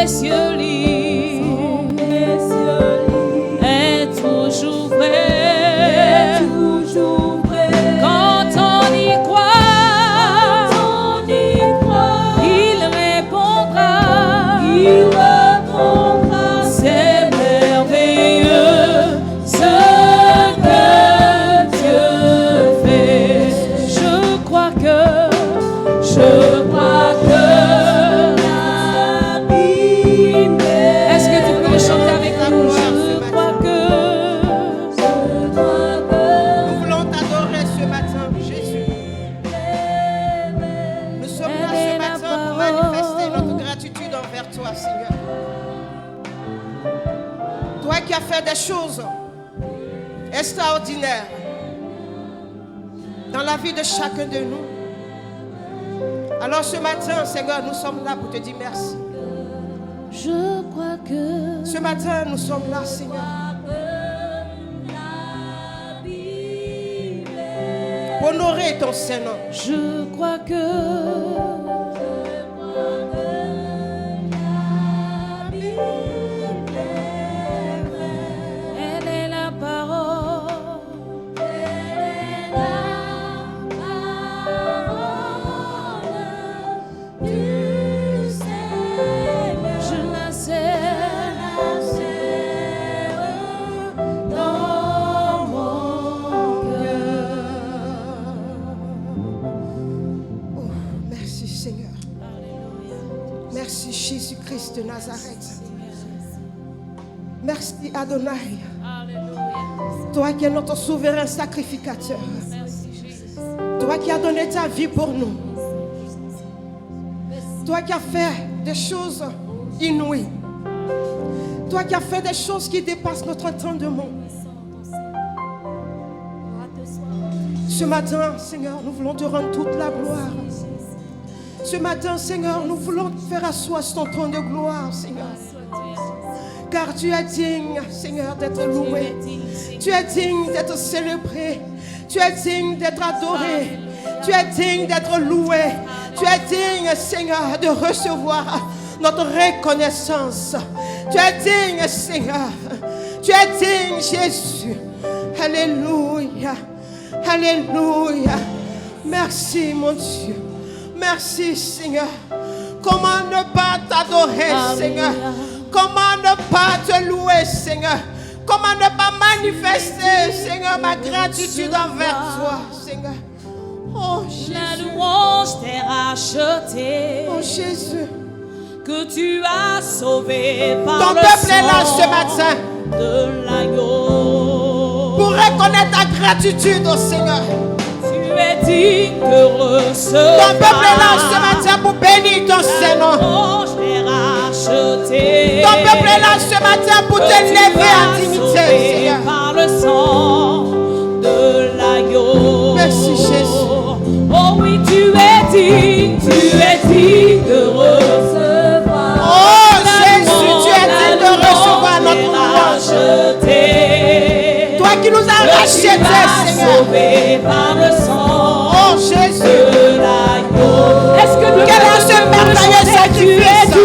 précieux livre est toujours vrai. Quand on y croit, il répondra. C'est merveilleux ce que Dieu fait. Je crois que est-ce que tu peux le chanter avec nous? Je crois que Nous voulons t'adorer ce matin, Jésus. Nous sommes là ce matin pour manifester notre gratitude envers toi, Seigneur. Toi qui as fait des choses extraordinaires dans la vie de chacun de nous. Alors ce matin, Seigneur, nous sommes là pour te dire merci. je crois que Ce matin, nous sommes là, Seigneur, pour honorer ton Saint-Nom. je crois que elle est la parole. Je la serre dans mon cœur. Oh, merci, Seigneur. Merci, Jésus-Christ de Nazareth. Merci, Adonai. Toi qui es notre souverain sacrificateur. Toi qui as donné ta vie pour nous. Toi qui as fait des choses inouïes. Toi qui as fait des choses qui dépassent notre entendement. Ce matin, Seigneur, nous voulons te rendre toute la gloire. Ce matin, Seigneur, nous voulons te faire asseoir sur ton trône de gloire, Seigneur. Car tu es digne, Seigneur, d'être loué. Tu es digne d'être célébré. Tu es digne d'être adoré. Tu es digne d'être loué. Tu es digne, Seigneur, de recevoir notre reconnaissance. Tu es digne, Seigneur. Tu es digne, Jésus. Alléluia. Alléluia. Merci, mon Dieu. Merci, Seigneur. Comment ne pas t'adorer, Seigneur? Comment ne pas te louer, Seigneur? Comment ne pas manifester, Seigneur, ma gratitude envers toi, Seigneur? Oh Jésus. La louange t'est rachetée. Oh Jésus. Que tu as sauvé par Ton le peuple est là sang ce matin de l'agneau. pour reconnaître ta gratitude au Seigneur. Tu es digne de recevoir. Ton peuple est là ce matin pour bénir ton Saint-Nom. La louange t'est rachetée. Ton peuple est là ce matin pour te lever en dignité, Seigneur. Par le sang de l'agneau. Merci, Jésus. Oh oui, tu es digne de recevoir. Oh Jésus, tu es digne de recevoir notre louange. Toi qui nous as rachetés, Seigneur. Sauvé par le sang Oh Jésus. de l'agneau. Est-ce que nous Quel est ce merveilleux sacrifice? Tu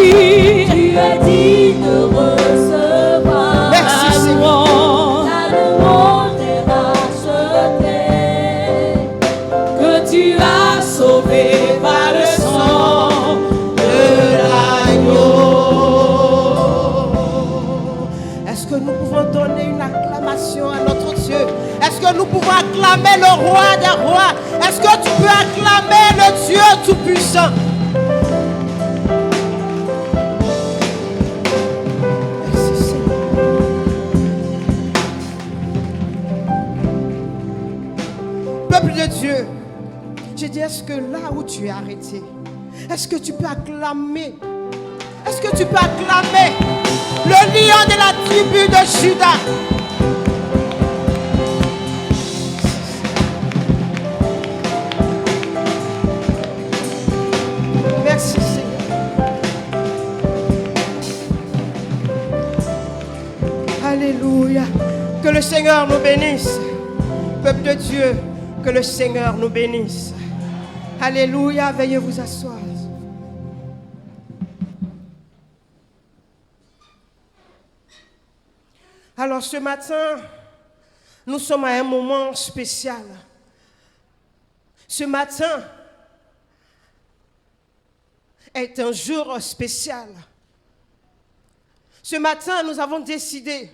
es digne de recevoir. Merci, la Seigneur. louange est rachetée. Que tu as sauvé par le sang de l'agneau. Est-ce que nous pouvons donner une acclamation à notre Dieu? Est-ce que nous pouvons acclamer le roi des rois? Est-ce que tu peux acclamer le Dieu tout-puissant? Merci, Seigneur. Peuple de Dieu, je dis, est-ce que là où tu es arrêté, est-ce que tu peux acclamer? Est-ce que tu peux acclamer le lion de la tribu de Juda? Merci, Seigneur. Alléluia. Que le Seigneur nous bénisse. Peuple de Dieu, que le Seigneur nous bénisse. Alléluia. Veuillez vous asseoir. Alors ce matin, nous sommes à un moment spécial. Ce matin est un jour spécial. Ce matin, nous avons décidé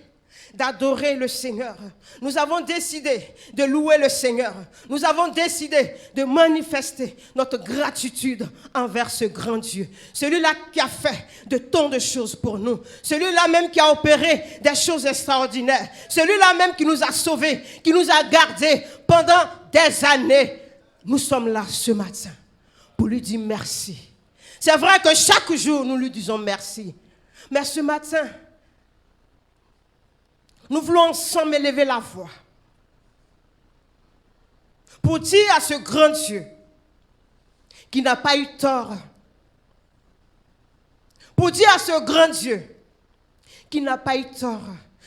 d'adorer le Seigneur. Nous avons décidé de louer le Seigneur. Nous avons décidé de manifester notre gratitude envers ce grand Dieu. Celui-là qui a fait de tant de choses pour nous. Celui-là même qui a opéré des choses extraordinaires. Celui-là même qui nous a sauvés, qui nous a gardés pendant des années. Nous sommes là ce matin pour lui dire merci. C'est vrai que chaque jour, nous lui disons merci. Mais ce matin, nous voulons ensemble élever la voix pour dire à ce grand Dieu qui n'a pas eu tort, pour dire à ce grand Dieu qui n'a pas eu tort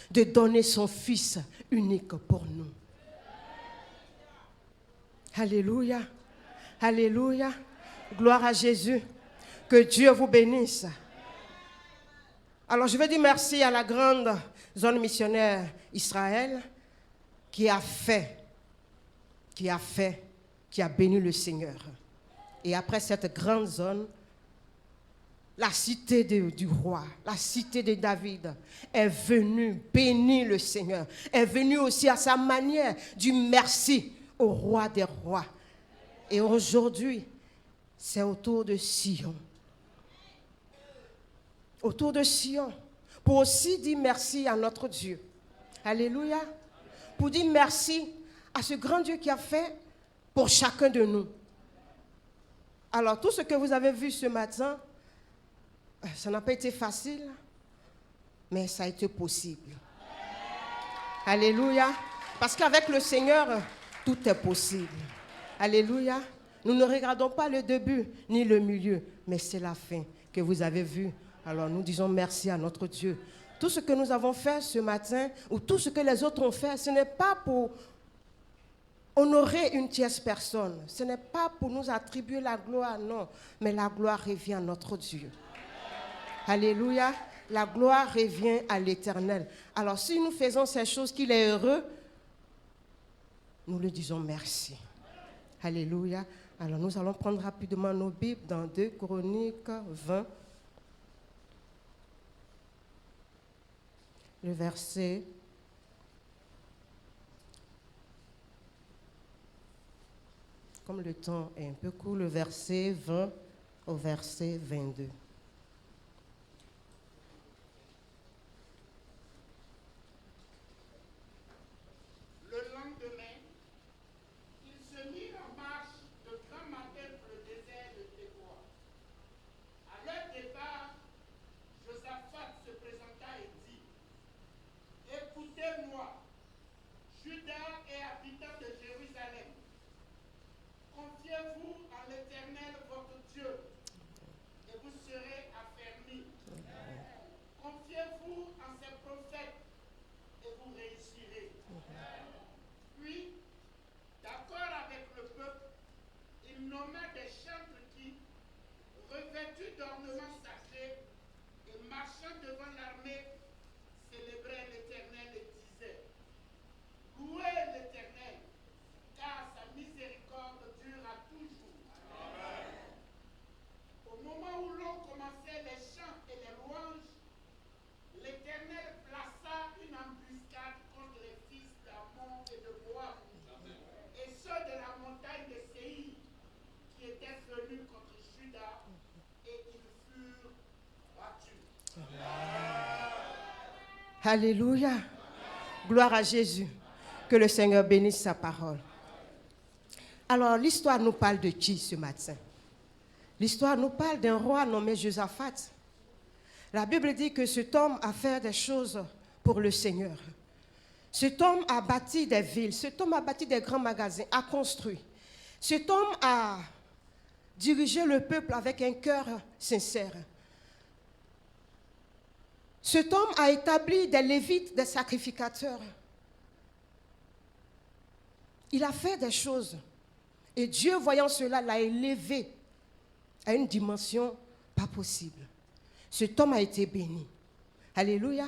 de donner son Fils unique pour nous. Alléluia, alléluia, gloire à Jésus, que Dieu vous bénisse. Alors je vais dire merci à la grande zone missionnaire Israël qui a béni le Seigneur. Et après cette grande zone, la cité du roi, la cité de David est venue bénir le Seigneur, est venue aussi à sa manière du merci au roi des rois. Et aujourd'hui, c'est autour de Sion. Autour de Sion, pour aussi dire merci à notre Dieu. Alléluia. Pour dire merci à ce grand Dieu qui a fait pour chacun de nous. Alors, tout ce que vous avez vu ce matin, ça n'a pas été facile, mais ça a été possible. Alléluia. Parce qu'avec le Seigneur, tout est possible. Alléluia. Nous ne regardons pas le début ni le milieu, mais c'est la fin que vous avez vue. Alors nous disons merci à notre Dieu. Tout ce que nous avons fait ce matin, ou tout ce que les autres ont fait, ce n'est pas pour honorer une tierce personne. Ce n'est pas pour nous attribuer la gloire, non. Mais la gloire revient à notre Dieu. Alléluia. La gloire revient à l'Éternel. Alors si nous faisons ces choses qu'il est heureux, nous lui disons merci. Alléluia. Alors nous allons prendre rapidement nos Bibles dans 2 Chroniques 20. Le verset comme le temps est un peu court, le verset 20 au verset 22. Le lendemain, il se mit en marche de grand matin pour le désert de Thékoa. À leur départ, Josaphat se présenta et dit: Écoutez-moi, Juda et habitants de Jérusalem, confiez-vous en l'Éternel votre Dieu, et vous serez affermis. Confiez-vous en ses prophètes, et vous réussirez. Puis, d'accord avec le peuple, il nomma des chantres qui, revêtus d'ornements sacrés et marchant devant l'armée, célébraient l'Éternel et disaient: Louez l'Éternel, car sa miséricorde dure à toujours. Amen. Au moment où l'on commençait les chants et les louanges, l'Éternel plaça une embuscade contre les fils d'Ammon et de Moab, et ceux de la montagne de Séir, qui étaient venus contre Juda, et ils furent battus. Alléluia. Gloire à Jésus. Que le Seigneur bénisse sa parole. Alors, l'histoire nous parle de qui ce matin? L'histoire nous parle d'un roi nommé Josaphat. La Bible dit que cet homme a fait des choses pour le Seigneur. Cet homme a bâti des villes, cet homme a bâti des grands magasins, a construit. Cet homme a dirigé le peuple avec un cœur sincère. Cet homme a établi des lévites, des sacrificateurs. Il a fait des choses. Et Dieu, voyant cela, l'a élevé à une dimension pas possible. Cet homme a été béni. Alléluia.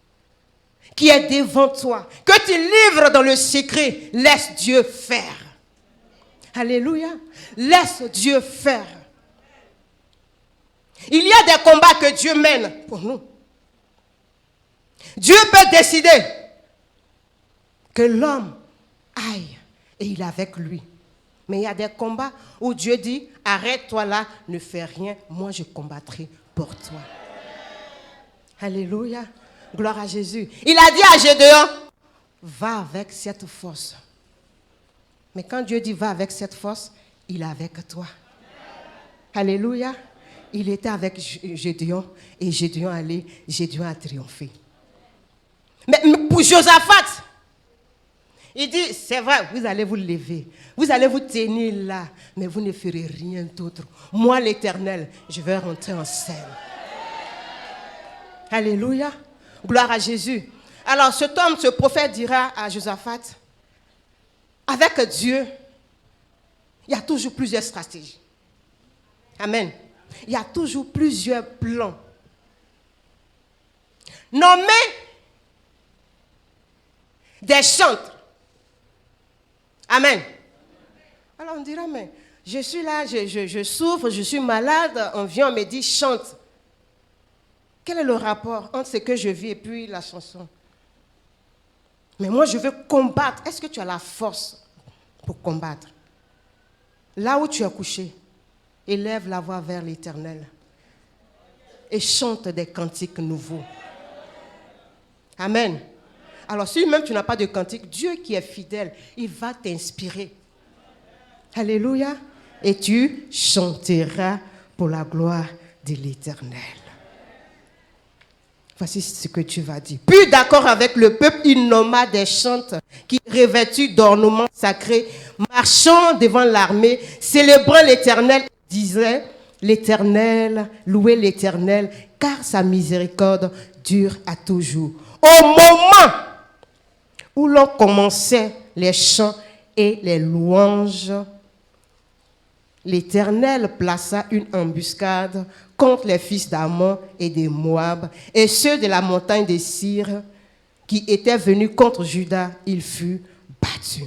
qui est devant toi, que tu livres dans le secret, laisse Dieu faire. Alléluia. Laisse Dieu faire. Il y a des combats que Dieu mène pour nous. Dieu peut décider que l'homme aille et il est avec lui. Mais il y a des combats où Dieu dit, arrête-toi là, ne fais rien, moi je combattrai pour toi. Alléluia. Gloire à Jésus. Il a dit à Gédéon, va avec cette force. Mais quand Dieu dit va avec cette force, il est avec toi. Alléluia. Il était avec Gédéon et Gédéon allait, Gédéon a triomphé. Mais pour Josaphat, il dit, c'est vrai, vous allez vous lever, vous allez vous tenir là, mais vous ne ferez rien d'autre. Moi, l'Éternel, je vais rentrer en scène. Alléluia. Gloire à Jésus. Alors cet homme, ce prophète dira à Josaphat, avec Dieu, il y a toujours plusieurs stratégies. Amen. Il y a toujours plusieurs plans. Nommez des chantres. Amen. Alors on dira, mais je suis là, je souffre, je suis malade, on vient, on me dit chante. Quel est le rapport entre ce que je vis et puis la chanson? Mais moi je veux combattre. Est-ce que tu as la force pour combattre? Là où tu es couché, élève la voix vers l'Éternel et chante des cantiques nouveaux. Amen. Alors si même tu n'as pas de cantique, Dieu qui est fidèle, il va t'inspirer. Alléluia. Et tu chanteras pour la gloire de l'Éternel. Voici ce que tu vas dire. Puis d'accord avec le peuple, il nomma des chantres qui, revêtus d'ornements sacrés, marchant devant l'armée, célébrant l'Éternel, disaient, l'Éternel, louez l'Éternel, car sa miséricorde dure à toujours. Au moment où l'on commençait les chants et les louanges, l'Éternel plaça une embuscade contre les fils d'Ammon et de Moab, et ceux de la montagne de Syr qui étaient venus contre Juda, il fut battu.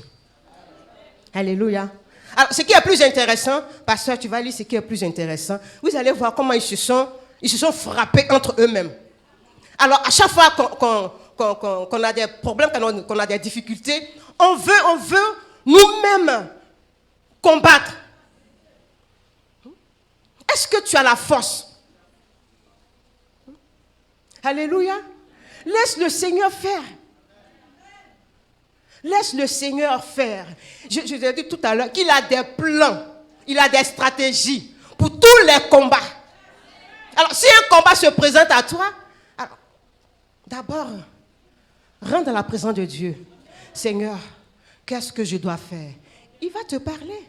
Alléluia. Alors, ce qui est plus intéressant, pasteur, tu vas lire ce qui est plus intéressant, vous allez voir comment ils se sont frappés entre eux-mêmes. Alors, à chaque fois qu'on a des problèmes, qu'on a des difficultés, on veut nous-mêmes combattre. Est-ce que tu as la force? Alléluia. Laisse le Seigneur faire. Laisse le Seigneur faire. Je t'ai dit tout à l'heure qu'il a des plans, il a des stratégies pour tous les combats. Alors, si un combat se présente à toi, d'abord, rentre dans la présence de Dieu. Seigneur, qu'est-ce que je dois faire? Il va te parler.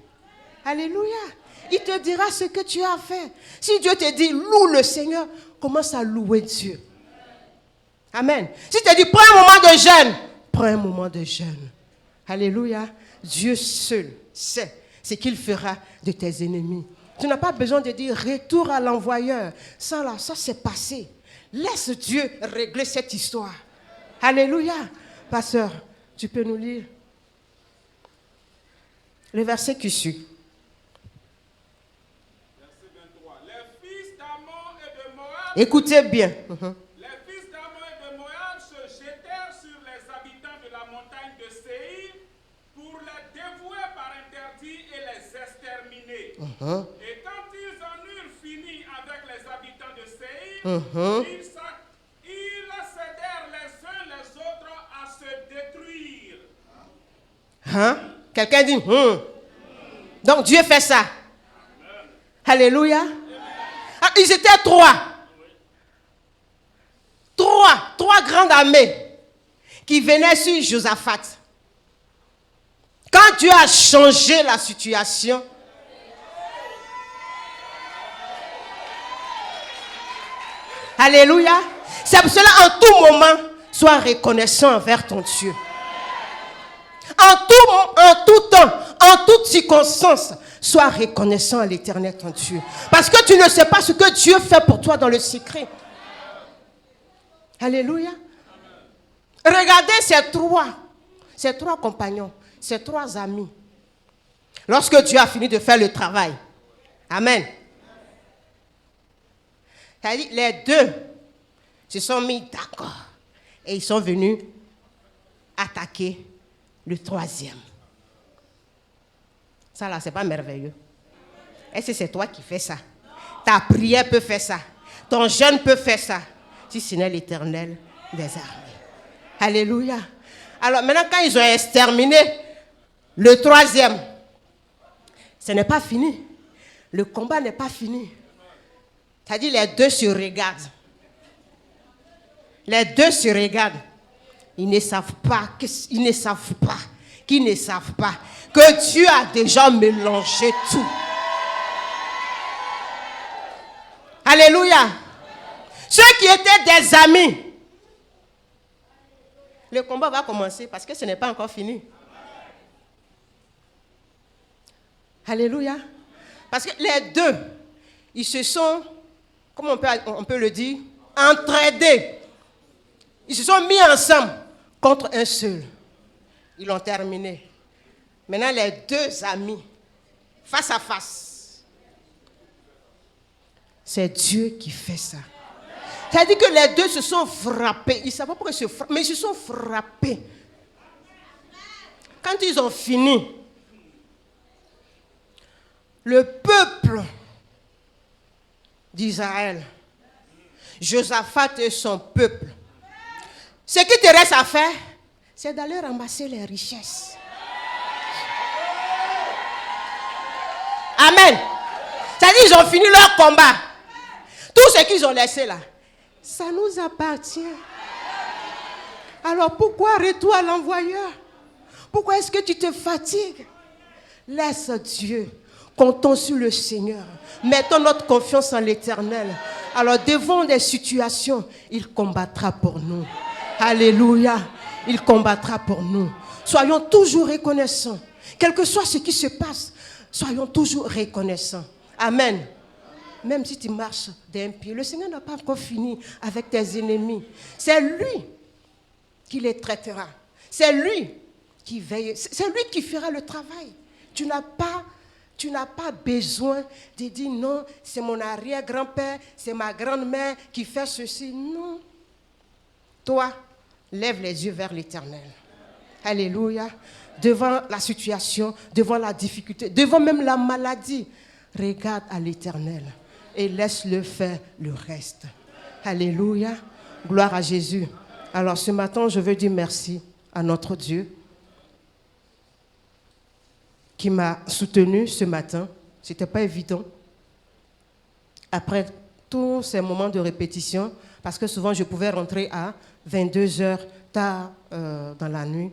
Alléluia. Il te dira ce que tu as à faire. Si Dieu te dit, loue le Seigneur, commence à louer Dieu. Amen. Si tu te dis, prends un moment de jeûne, prends un moment de jeûne. Alléluia. Dieu seul sait ce qu'il fera de tes ennemis. Tu n'as pas besoin de dire, retour à l'envoyeur. Ça là, ça c'est passé. Laisse Dieu régler cette histoire. Alléluia. Pasteur, tu peux nous lire le verset qui suit. Écoutez bien. Les fils d'Ammon et de Moab se jetèrent sur les habitants de la montagne de Séir pour les dévouer par interdit et les exterminer. Et quand ils en eurent fini avec les habitants de Séir, ils cédèrent les uns les autres à se détruire. Quelqu'un dit Donc Dieu fait ça. Amen. Alléluia. Ah, ils étaient trois grandes armées qui venaient sur Josaphat. Quand Dieu a changé la situation, alléluia, c'est pour cela en tout moment, sois reconnaissant envers ton Dieu. En tout temps, en toute circonstance, sois reconnaissant à l'Éternel ton Dieu. Parce que tu ne sais pas ce que Dieu fait pour toi dans le secret. Alléluia. Regardez ces trois compagnons, ces trois amis. Lorsque Dieu a fini de faire le travail. Amen. C'est-à-dire, les deux se sont mis d'accord. Et ils sont venus attaquer le troisième. Ça là, c'est pas merveilleux. Est-ce que c'est toi qui fais ça? Ta prière peut faire ça. Ton jeûne peut faire ça. Si ce n'est l'Éternel des armées. Alléluia. Alors maintenant, quand ils ont exterminé le troisième, ce n'est pas fini. Le combat n'est pas fini. C'est-à-dire, les deux se regardent. Les deux se regardent. Ils ne savent pas que Dieu a déjà mélangé tout. Alléluia. Ceux qui étaient des amis, le combat va commencer parce que ce n'est pas encore fini. Alléluia. Parce que les deux, ils se sont, comment on peut le dire, entraidés. Ils se sont mis ensemble contre un seul. Ils l'ont terminé. Maintenant, les deux amis, face à face. C'est Dieu qui fait ça. C'est-à-dire que les deux se sont frappés. Ils ne savent pas pourquoi ils se frappent, mais ils se sont frappés. Quand ils ont fini, le peuple d'Israël, Josaphat et son peuple, ce qui te reste à faire, c'est d'aller ramasser les richesses. Amen. C'est-à-dire qu'ils ont fini leur combat. Tout ce qu'ils ont laissé là, ça nous appartient. Alors pourquoi arrête-toi l'envoyeur? Pourquoi est-ce que tu te fatigues? Laisse Dieu. Comptons sur le Seigneur. Mettons notre confiance en l'Éternel. Alors devant des situations, il combattra pour nous. Alléluia. Il combattra pour nous. Soyons toujours reconnaissants. Quel que soit ce qui se passe, soyons toujours reconnaissants. Amen. Même si tu marches d'un pied, le Seigneur n'a pas encore fini avec tes ennemis. C'est lui qui les traitera. C'est lui qui veille. C'est lui qui fera le travail. Tu n'as pas besoin de dire non, c'est mon arrière-grand-père, c'est ma grand-mère qui fait ceci. Non. Toi, lève les yeux vers l'Éternel. Alléluia. Devant la situation, devant la difficulté, devant même la maladie, regarde à l'Éternel et laisse-le faire le reste. Alléluia. Gloire à Jésus. Alors ce matin, je veux dire merci à notre Dieu qui m'a soutenu ce matin. Ce n'était pas évident. Après tous ces moments de répétition, parce que souvent je pouvais rentrer à 22h tard dans la nuit.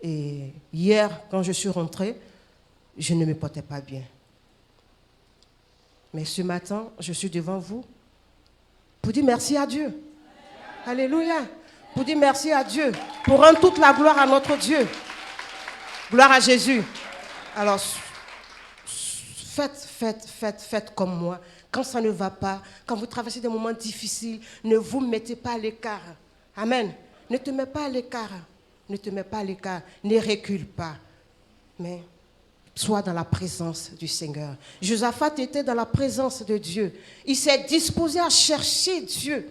Et hier, quand je suis rentrée, je ne me portais pas bien. Mais ce matin, je suis devant vous pour dire merci à Dieu. Alléluia. Pour dire merci à Dieu. Pour rendre toute la gloire à notre Dieu. Gloire à Jésus. Alors, faites comme moi. Quand ça ne va pas, quand vous traversez des moments difficiles, ne vous mettez pas à l'écart. Amen. Ne te mets pas à l'écart. Ne te mets pas à l'écart. Ne recule pas. Mais sois dans la présence du Seigneur. Josaphat était dans la présence de Dieu. Il s'est disposé à chercher Dieu.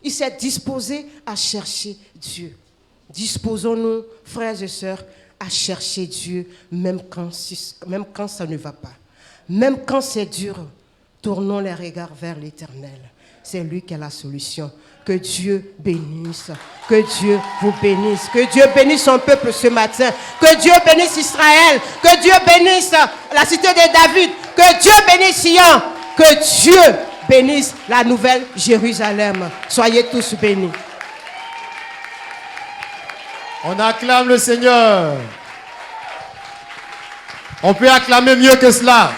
Il s'est disposé à chercher Dieu. Disposons-nous, frères et sœurs, à chercher Dieu, même quand ça ne va pas. Même quand c'est dur, tournons les regards vers l'Éternel. C'est lui qui a la solution. Que Dieu bénisse. Que Dieu vous bénisse. Que Dieu bénisse son peuple ce matin. Que Dieu bénisse Israël. Que Dieu bénisse la cité de David. Que Dieu bénisse Sion. Que Dieu bénisse la nouvelle Jérusalem. Soyez tous bénis. On acclame le Seigneur. On peut acclamer mieux que cela.